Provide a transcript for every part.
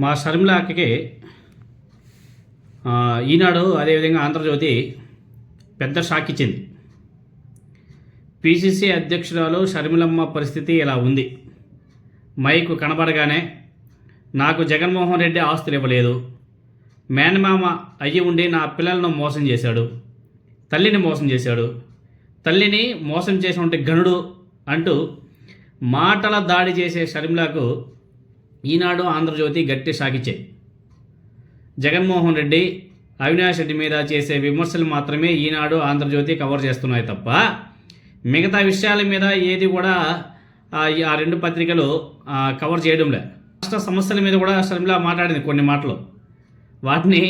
మా షర్మిలాకి ఈనాడు అదేవిధంగా ఆంధ్రజ్యోతి పెద్ద షాక్ ఇచ్చింది. పిసిసి అధ్యక్షురాలు షర్మిలమ్మ పరిస్థితి ఇలా ఉంది. మైకు కనబడగానే నాకు జగన్మోహన్ రెడ్డి ఆస్తులు ఇవ్వలేదు, మేనమామ అయ్యి ఉండి నా పిల్లలను మోసం చేశాడు, తల్లిని మోసం చేశాడు, తల్లిని మోసం చేసినటువంటి గనుడు అంటూ మాటల దాడి చేసే షర్మిలకు ఈనాడు ఆంధ్రజ్యోతి గట్టి షాకిచ్చాయి. జగన్మోహన్ రెడ్డి అవినాష్ రెడ్డి మీద చేసే విమర్శలు మాత్రమే ఈనాడు ఆంధ్రజ్యోతి కవర్ చేస్తున్నాయి తప్ప మిగతా విషయాల మీద ఏది కూడా ఆ రెండు పత్రికలు కవర్ చేయడం లేదు. రాష్ట్ర సమస్యల మీద కూడా షర్మిల మాట్లాడింది కొన్ని మాటలు, వాటిని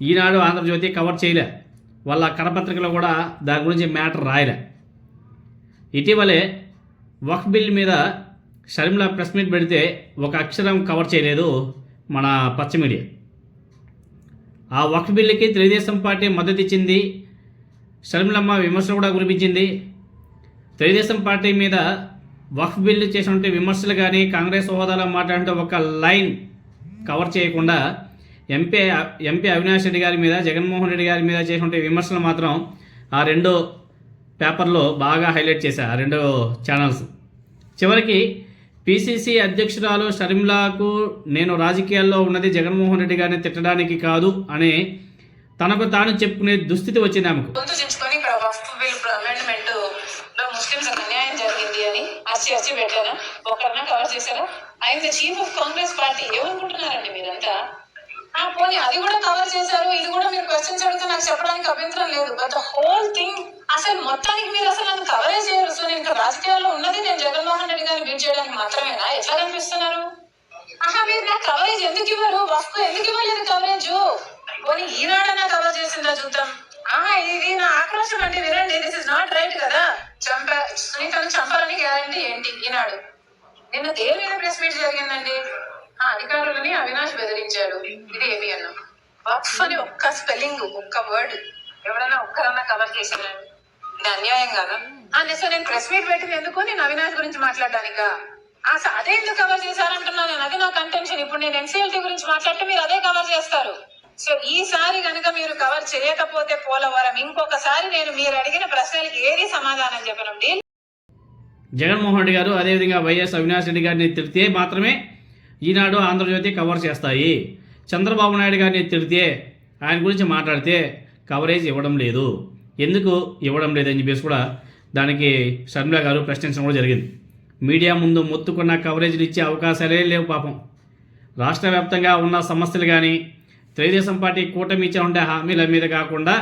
ఈనాడు ఆంధ్రజ్యోతి కవర్ చేయలే. వాళ్ళ కరపత్రికలో కూడా దాని గురించి మ్యాటర్ రాయలే. ఇటీవలే వక్ఫ్ బిల్ మీద షర్మిల ప్రెస్ మీట్ పెడితే ఒక అక్షరం కవర్ చేయలేదు మన పచ్చ మీడియా. ఆ వక్ఫ్ బిల్లుకి తెలుగుదేశం పార్టీ మద్దతు ఇచ్చింది, షర్మిలమ్మ విమర్శలు కూడా కురిపించింది. తెలుగుదేశం పార్టీ మీద వక్ఫ్ బిల్లు చేసినటువంటి విమర్శలు కానీ కాంగ్రెస్ హోదాలో మాట్లాడుతూ ఒక లైన్ కవర్ చేయకుండా ఎంపీ అవినాష్ రెడ్డి గారి మీద, జగన్మోహన్ రెడ్డి గారి మీద చేసినటువంటి విమర్శలు మాత్రం ఆ రెండు పేపర్లో బాగా హైలైట్ చేశారు, ఆ రెండు ఛానల్స్. చివరికి పిసిసి అధ్యక్షురాలు షర్మిలకు నేను రాజకీయాల్లో ఉన్నది జగన్మోహన్ రెడ్డి గారిని తిట్టడానికి కాదు అని తనకు తాను చెప్పుకునే దుస్థితి వచ్చింది ఆమెకు. చీఫ్ ఆఫ్ కాంగ్రెస్ పార్టీ ఏమనుకుంటున్నారండి మీరంతా? పోనీ అది కూడా కవర్ చేశారు, ఇది కూడా మీరు క్వశ్చన్స్ అడిగితే నాకు చెప్పడానికి అభ్యంతరం లేదు. బట్ ద హోల్ థింగ్ అసలు మొత్తానికి మీరు అసలు నన్ను కవరే చేయరు. సో నేను ఇంకా రాజకీయాల్లో ఉన్నది నేను జగన్మోహన్ రెడ్డి గారిని బీట్ చేయడానికి మాత్రమేనా? ఎట్లా కనిపిస్తున్నారు? మీరు నాకు కవరేజ్ ఎందుకు ఇవ్వరు? వస్తు ఎందుకు ఇవ్వలేదు కవరేజ్? పోనీ ఈనాడన్నా కవర్ చేసిందా చూద్దాం. ఇది నా ఆక్రోశం అండి, వినండి. దిస్ ఇస్ నాట్ రైట్ కదా. సునీతను చంపాలని గ్యారంటీ ఏంటి? ఈనాడు నిన్న దేని మీద ప్రెస్ మీట్ జరిగిందండి? అధికారులని అవినాష్ బెదిరించాడు. ఇది ఏమి అన్నా వక్ఫ్ అని ఒక్క స్పెల్లింగ్, ఒక్క వర్డ్ ఎవరైనా ఒక్కరన్నా కవర్ చేసేదండి? ఇది అన్యాయం కాదా? సో నేను ప్రెస్ మీట్ పెట్టింది ఎందుకు? నేను అవినాష్ గురించి మాట్లాడడానికా? అదే ఎందుకు కవర్ చేశారంటున్నా నేను. అది నా కంటెన్షన్. ఇప్పుడు నేను ఎన్సీఎల్టీ గురించి మాట్లాడితే మీరు అదే కవర్ చేస్తారు. సో ఈసారి కనుక మీరు కవర్ చేయకపోతే పోలవరం ఇంకొకసారి నేను మీరు అడిగిన ప్రశ్నలకి ఏది సమాధానం చెప్పనండి. జగన్మోహన్ రెడ్డి గారు అదేవిధంగా వైఎస్ అవినాష్ రెడ్డి గారిని తిడితే మాత్రమే ఈనాడు ఆంధ్రజ్యోతి కవర్ చేస్తాయి. చంద్రబాబు నాయుడు గారిని తిడితే, ఆయన గురించి మాట్లాడితే కవరేజ్ ఇవ్వడం లేదు. ఎందుకు ఇవ్వడం లేదని చెప్పేసి కూడా దానికి షర్మిల గారు ప్రశ్నించడం కూడా జరిగింది. మీడియా ముందు మొత్తుకున్న కవరేజ్లు ఇచ్చే అవకాశాలే లేవు పాపం. రాష్ట్ర వ్యాప్తంగా ఉన్న సమస్యలు కానీ తెలుగుదేశం పార్టీ కూటమి ఇచ్చే ఉండే హామీల మీద కాకుండా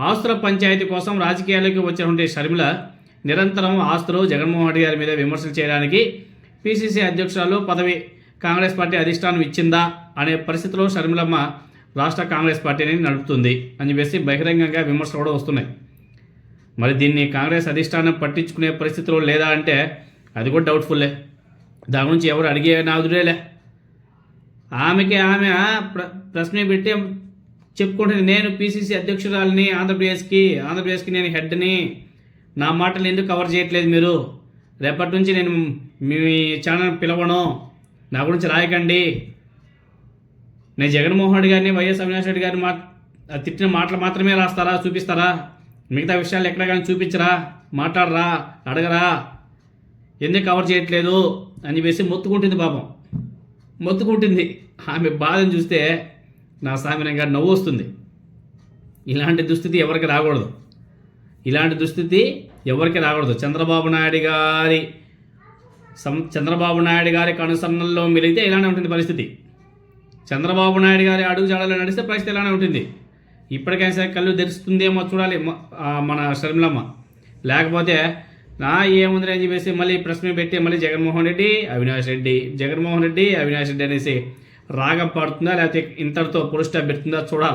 ఆస్తుల పంచాయతీ కోసం రాజకీయాలకు వచ్చినటువంటి షర్మిల నిరంతరం ఆస్తులు జగన్మోహన్ రెడ్డి గారి మీద విమర్శలు చేయడానికి పిసిసి అధ్యక్షురాలు పదవి కాంగ్రెస్ పార్టీ అధిష్టానం ఇచ్చిందా అనే పరిస్థితిలో షర్మిలమ్మ రాష్ట్ర కాంగ్రెస్ పార్టీని నడుపుతుంది అని చెప్పేసి బహిరంగంగా విమర్శలు కూడా వస్తున్నాయి. మరి దీన్ని కాంగ్రెస్ అధిష్టానం పట్టించుకునే పరిస్థితిలో లేదా అంటే అది కూడా డౌట్ఫుల్లే. దాని గురించి ఎవరు అడిగే నాదుడేలే. ఆమె ప్రశ్న పెట్టి చెప్పుకుంటుంది, నేను పిసిసి అధ్యక్షురాలని, ఆంధ్రప్రదేశ్కి నేను హెడ్ని, నా మాటలు ఎందుకు కవర్ చేయట్లేదు మీరు? రేపటి నుంచి నేను మీ ఛానల్ పిలవను, నా గురించి రాయకండి. నేను జగన్మోహన్ రెడ్డి గారిని, వైఎస్ అవినాష్ రెడ్డి గారిని తిట్టిన మాటలు మాత్రమే రాస్తారా, చూపిస్తారా? మిగతా విషయాలు ఎక్కడ కానీ చూపించరా, మాట్లాడరా, అడగరా, ఎందుకు కవర్ చేయట్లేదు అని చెప్పేసి మొత్తుకుంటుంది పాపం, మొత్తుకుంటుంది. ఆమె బాధను చూస్తే నా సామినంగా నవ్వు వస్తుంది. ఇలాంటి దుస్థితి ఎవరికి రాకూడదు, ఇలాంటి దుస్థితి ఎవరికి రాకూడదు. చంద్రబాబు నాయుడు గారి కనుసన్నల్లో మిలిగితే ఇలానే ఉంటుంది పరిస్థితి. చంద్రబాబు నాయుడు గారి అడుగు జాడలో నడిస్తే పరిస్థితి ఇలానే ఉంటుంది. ఇప్పటికైనా సరే కళ్ళు తెరుస్తుందేమో చూడాలి మన షర్మిలమ్మ. లేకపోతే ఏముంది అని చెప్పేసి మళ్ళీ ప్రశ్న పెట్టి మళ్ళీ జగన్మోహన్ రెడ్డి అవినాష్ రెడ్డి అనేసి రాగం పాడుతుందా, లేకపోతే ఇంతటితో పురుష పెడుతుందా చూడాలి.